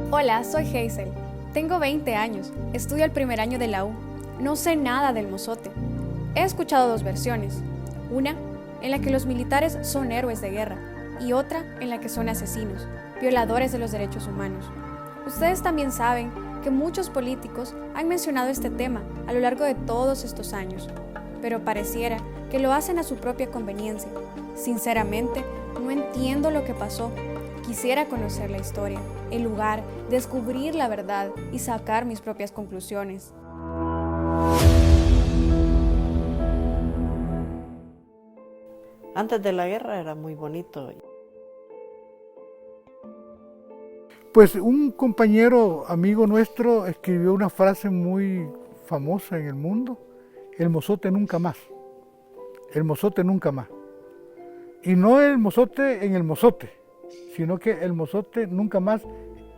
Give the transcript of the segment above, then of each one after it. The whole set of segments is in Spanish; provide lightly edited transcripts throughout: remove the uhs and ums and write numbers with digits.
Hola, soy Hazel. Tengo 20 años, estudio el primer año de la U. No sé nada del mozote. He escuchado dos versiones. Una, en la que los militares son héroes de guerra, y otra, en la que son asesinos, violadores de los derechos humanos. Ustedes también saben que muchos políticos han mencionado este tema a lo largo de todos estos años, pero pareciera que lo hacen a su propia conveniencia. Sinceramente, no entiendo lo que pasó. Quisiera conocer la historia, el lugar, descubrir la verdad y sacar mis propias conclusiones. Antes de la guerra era muy bonito. Pues un compañero amigo nuestro escribió una frase muy famosa en el mundo: el mozote nunca más, el mozote nunca más. Y no el mozote en el mozote, sino que el mozote nunca más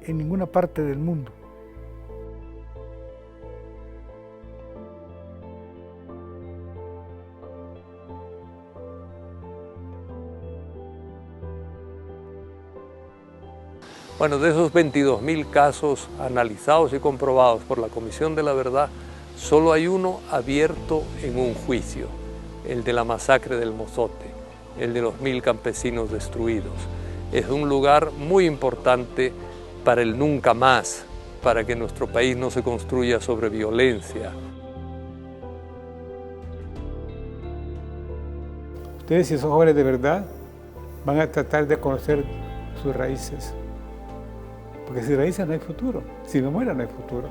en ninguna parte del mundo. Bueno, de esos 22.000 casos analizados y comprobados por la Comisión de la Verdad, solo hay uno abierto en un juicio, el de la masacre del Mozote, el de los 1.000 campesinos destruidos. Es un lugar muy importante para el nunca más, para que nuestro país no se construya sobre violencia. Ustedes, si son jóvenes de verdad, van a tratar de conocer sus raíces. Porque sin raíces no hay futuro, sin memoria no hay futuro.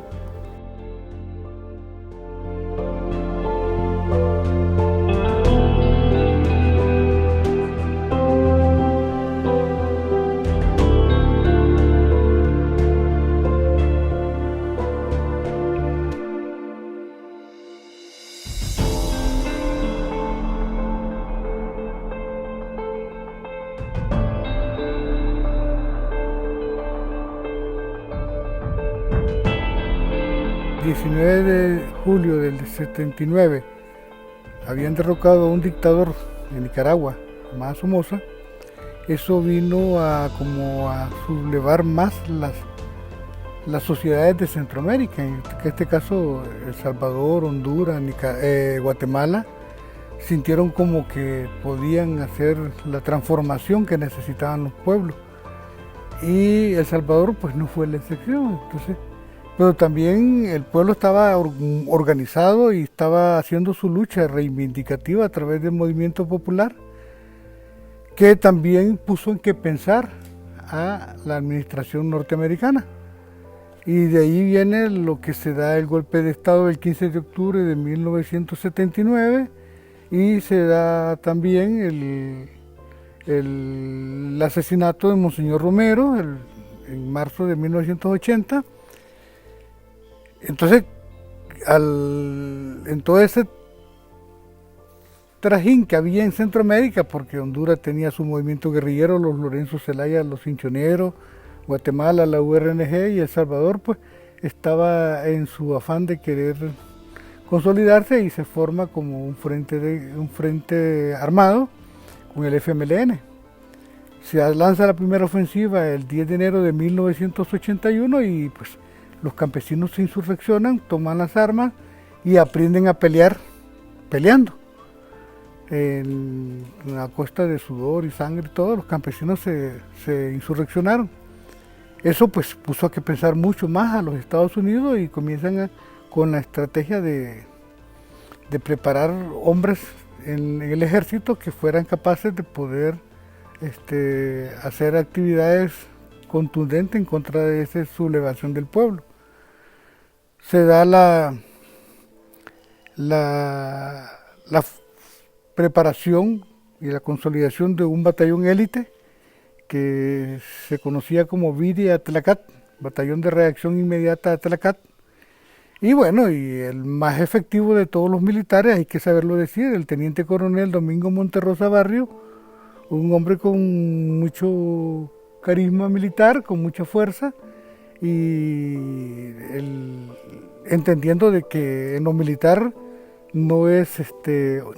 El 19 de julio del 79 habían derrocado a un dictador en Nicaragua, llamado Somoza. Eso vino a sublevar más las sociedades de Centroamérica, en este caso El Salvador, Honduras, Guatemala, sintieron como que podían hacer la transformación que necesitaban los pueblos. Y El Salvador pues no fue la excepción, pero también el pueblo estaba organizado y estaba haciendo su lucha reivindicativa a través del movimiento popular, que también puso en qué pensar a la administración norteamericana. Y de ahí viene lo que se da el golpe de Estado del 15 de octubre de 1979 y se da también el asesinato de Monseñor Romero en marzo de 1980. Entonces, en todo ese trajín que había en Centroamérica, porque Honduras tenía su movimiento guerrillero, los Lorenzo Zelaya, los Cinchoneros, Guatemala, la URNG, y El Salvador pues estaba en su afán de querer consolidarse y se forma como un frente armado con el FMLN. Se lanza la primera ofensiva el 10 de enero de 1981 y pues los campesinos se insurreccionan, toman las armas y aprenden a pelear peleando. A costa de sudor y sangre, todos los campesinos se insurreccionaron. Eso pues puso a que pensar mucho más a los Estados Unidos y comienzan con la estrategia de preparar hombres en el ejército que fueran capaces de poder hacer actividades contundentes en contra de esa sublevación del pueblo. Se da la preparación y la consolidación de un batallón élite que se conocía como Viri Atlacat, Batallón de Reacción Inmediata de Tlacat. Y bueno, y el más efectivo de todos los militares, hay que saberlo decir, el teniente coronel Domingo Monterrosa Barrio, un hombre con mucho carisma militar, con mucha fuerza, y entendiendo de que en lo militar no es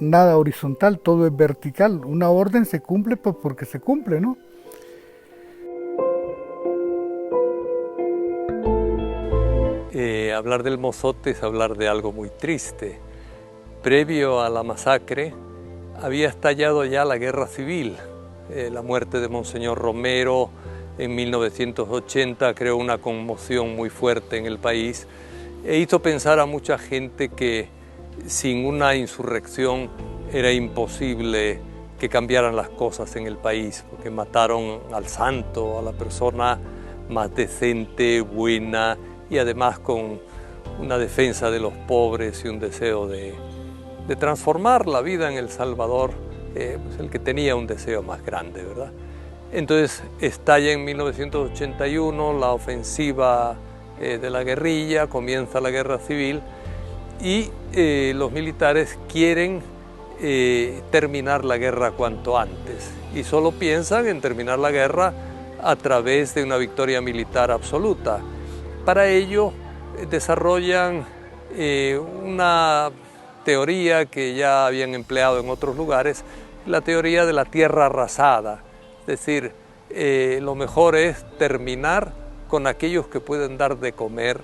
nada horizontal, todo es vertical. Una orden se cumple pues porque se cumple, ¿no? Hablar del mozote es hablar de algo muy triste. Previo a la masacre había estallado ya la guerra civil. La muerte de Monseñor Romero en 1980 creó una conmoción muy fuerte en el país e hizo pensar a mucha gente que sin una insurrección era imposible que cambiaran las cosas en el país, porque mataron al santo, a la persona más decente, buena y además con una defensa de los pobres y un deseo de transformar la vida en El Salvador, pues el que tenía un deseo más grande, ¿verdad? Entonces estalla en 1981 la ofensiva de la guerrilla, comienza la guerra civil y los militares quieren terminar la guerra cuanto antes y solo piensan en terminar la guerra a través de una victoria militar absoluta. Para ello desarrollan una teoría que ya habían empleado en otros lugares, la teoría de la tierra arrasada. Es decir, lo mejor es terminar con aquellos que pueden dar de comer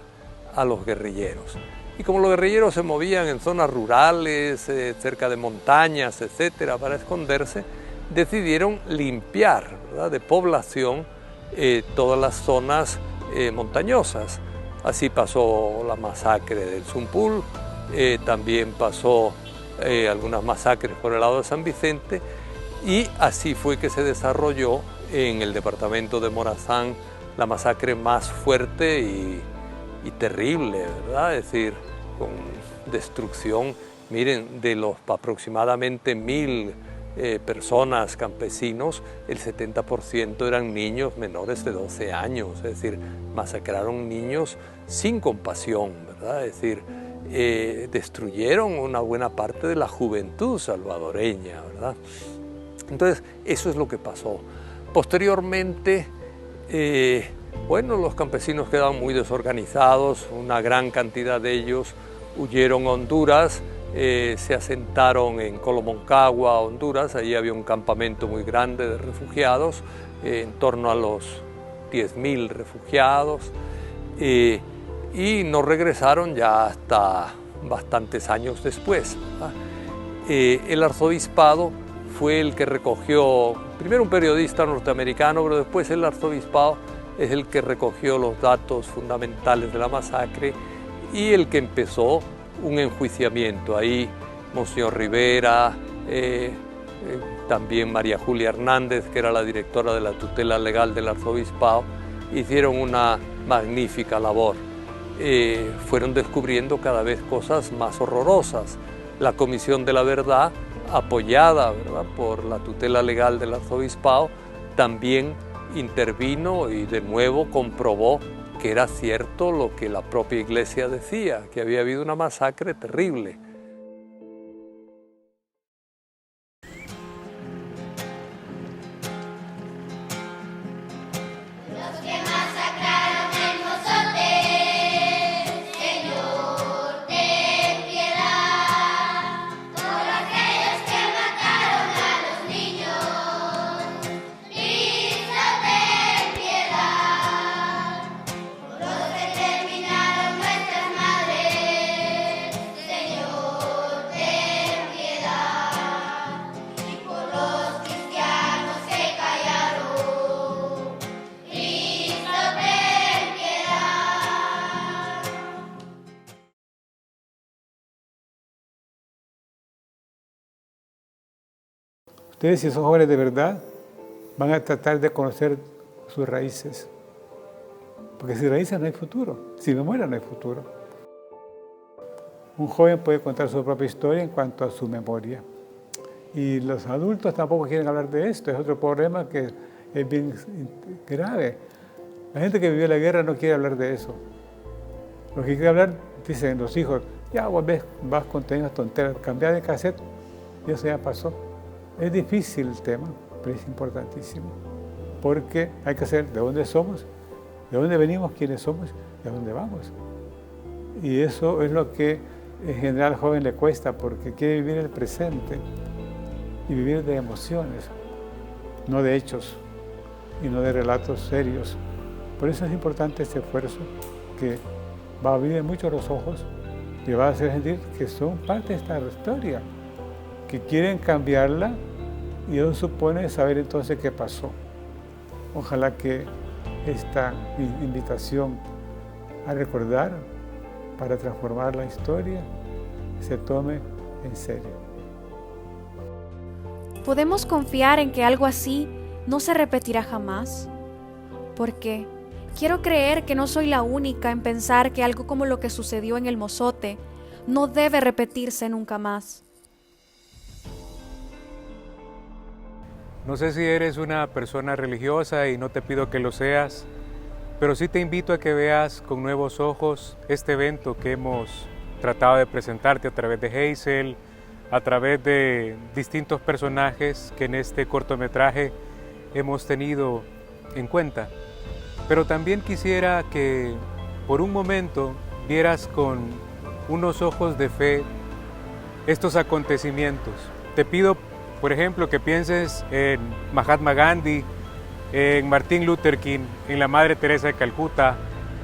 a los guerrilleros. Y como los guerrilleros se movían en zonas rurales, cerca de montañas, etcétera, para esconderse, decidieron limpiar, ¿verdad?, de población todas las zonas montañosas. Así pasó la masacre del Zumpul, también pasó algunas masacres por el lado de San Vicente, y así fue que se desarrolló en el departamento de Morazán la masacre más fuerte y terrible, ¿verdad? Es decir, con destrucción, miren, de los aproximadamente 1000 personas, campesinos, el 70% eran niños menores de 12 años, es decir, masacraron niños sin compasión, ¿verdad? Es decir, destruyeron una buena parte de la juventud salvadoreña, ¿verdad? Entonces, eso es lo que pasó. Posteriormente, bueno, los campesinos quedaron muy desorganizados, una gran cantidad de ellos huyeron a Honduras, se asentaron en Colomoncagua, Honduras. Allí había un campamento muy grande de refugiados, en torno a los 10.000 refugiados, y no regresaron ya hasta bastantes años después. El arzobispado fue el que recogió, primero un periodista norteamericano, pero después el arzobispado es el que recogió los datos fundamentales de la masacre y el que empezó un enjuiciamiento. Ahí Monseñor Rivera, también María Julia Hernández, que era la directora de la tutela legal del arzobispado, hicieron una magnífica labor. Fueron descubriendo cada vez cosas más horrorosas. La Comisión de la Verdad, apoyada, ¿verdad?, por la tutela legal del arzobispado, también intervino y de nuevo comprobó que era cierto lo que la propia Iglesia decía, que había habido una masacre terrible. Ustedes, si son jóvenes de verdad, van a tratar de conocer sus raíces. Porque sin raíces no hay futuro. Si memoria no hay futuro. Un joven puede contar su propia historia en cuanto a su memoria. Y los adultos tampoco quieren hablar de esto. Es otro problema que es bien grave. La gente que vivió la guerra no quiere hablar de eso. Lo que quiere hablar, dicen los hijos, ya vos vas con tonteras, cambiar de cassette, y eso ya pasó. Es difícil el tema, pero es importantísimo. Porque hay que saber de dónde somos, de dónde venimos, quiénes somos y a dónde vamos. Y eso es lo que en general al joven le cuesta, porque quiere vivir el presente y vivir de emociones, no de hechos y no de relatos serios. Por eso es importante este esfuerzo que va a abrir mucho los ojos y va a hacer sentir que son parte de esta historia, que quieren cambiarla y eso supone saber entonces qué pasó. Ojalá que esta invitación a recordar para transformar la historia se tome en serio. ¿Podemos confiar en que algo así no se repetirá jamás? Porque quiero creer que no soy la única en pensar que algo como lo que sucedió en el Mozote no debe repetirse nunca más. No sé si eres una persona religiosa y no te pido que lo seas, pero sí te invito a que veas con nuevos ojos este evento que hemos tratado de presentarte a través de Hazel, a través de distintos personajes que en este cortometraje hemos tenido en cuenta. Pero también quisiera que por un momento vieras con unos ojos de fe estos acontecimientos. Te pido, por ejemplo, que pienses en Mahatma Gandhi, en Martin Luther King, en la Madre Teresa de Calcuta,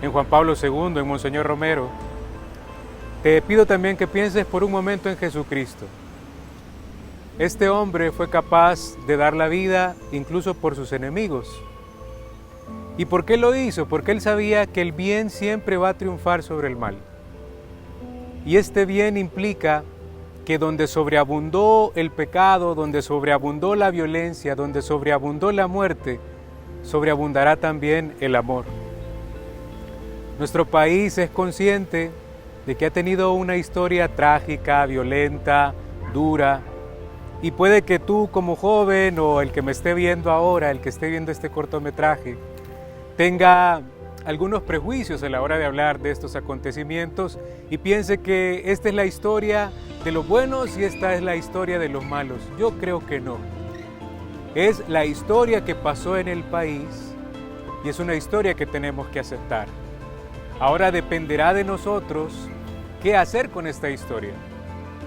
en Juan Pablo II, en Monseñor Romero. Te pido también que pienses por un momento en Jesucristo. Este hombre fue capaz de dar la vida incluso por sus enemigos. ¿Y por qué lo hizo? Porque él sabía que el bien siempre va a triunfar sobre el mal. Y este bien implica que donde sobreabundó el pecado, donde sobreabundó la violencia, donde sobreabundó la muerte, sobreabundará también el amor. Nuestro país es consciente de que ha tenido una historia trágica, violenta, dura, y puede que tú como joven o el que me esté viendo ahora, el que esté viendo este cortometraje, tenga algunos prejuicios a la hora de hablar de estos acontecimientos y piense que esta es la historia de los buenos y esta es la historia de los malos. Yo creo que no. Es la historia que pasó en el país y es una historia que tenemos que aceptar. Ahora dependerá de nosotros qué hacer con esta historia.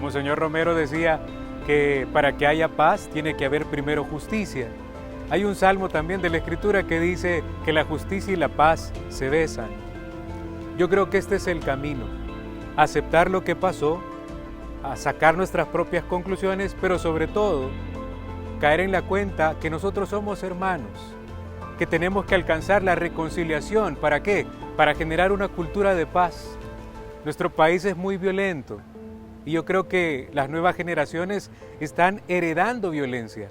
Monseñor Romero decía que para que haya paz tiene que haber primero justicia. Hay un salmo también de la Escritura que dice que la justicia y la paz se besan. Yo creo que este es el camino. Aceptar lo que pasó, a sacar nuestras propias conclusiones, pero sobre todo caer en la cuenta que nosotros somos hermanos, que tenemos que alcanzar la reconciliación. ¿Para qué? Para generar una cultura de paz. Nuestro país es muy violento y yo creo que las nuevas generaciones están heredando violencia.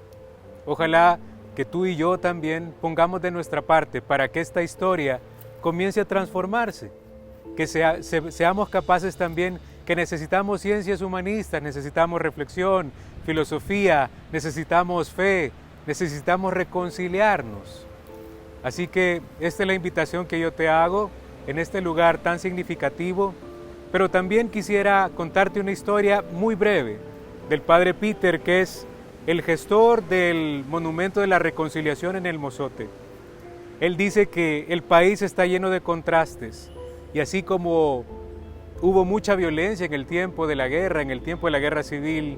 Ojalá que tú y yo también pongamos de nuestra parte para que esta historia comience a transformarse, que seamos capaces también que necesitamos ciencias humanistas, necesitamos reflexión, filosofía, necesitamos fe, necesitamos reconciliarnos. Así que esta es la invitación que yo te hago en este lugar tan significativo, pero también quisiera contarte una historia muy breve del Padre Peter, que es el gestor del Monumento de la Reconciliación en el Mozote. Él dice que el país está lleno de contrastes y así como hubo mucha violencia en el tiempo de la guerra, en el tiempo de la guerra civil,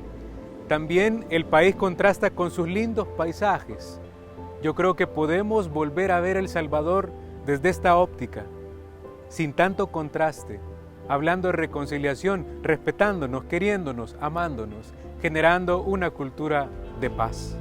también el país contrasta con sus lindos paisajes. Yo creo que podemos volver a ver El Salvador desde esta óptica, sin tanto contraste, hablando de reconciliación, respetándonos, queriéndonos, amándonos, generando una cultura de paz.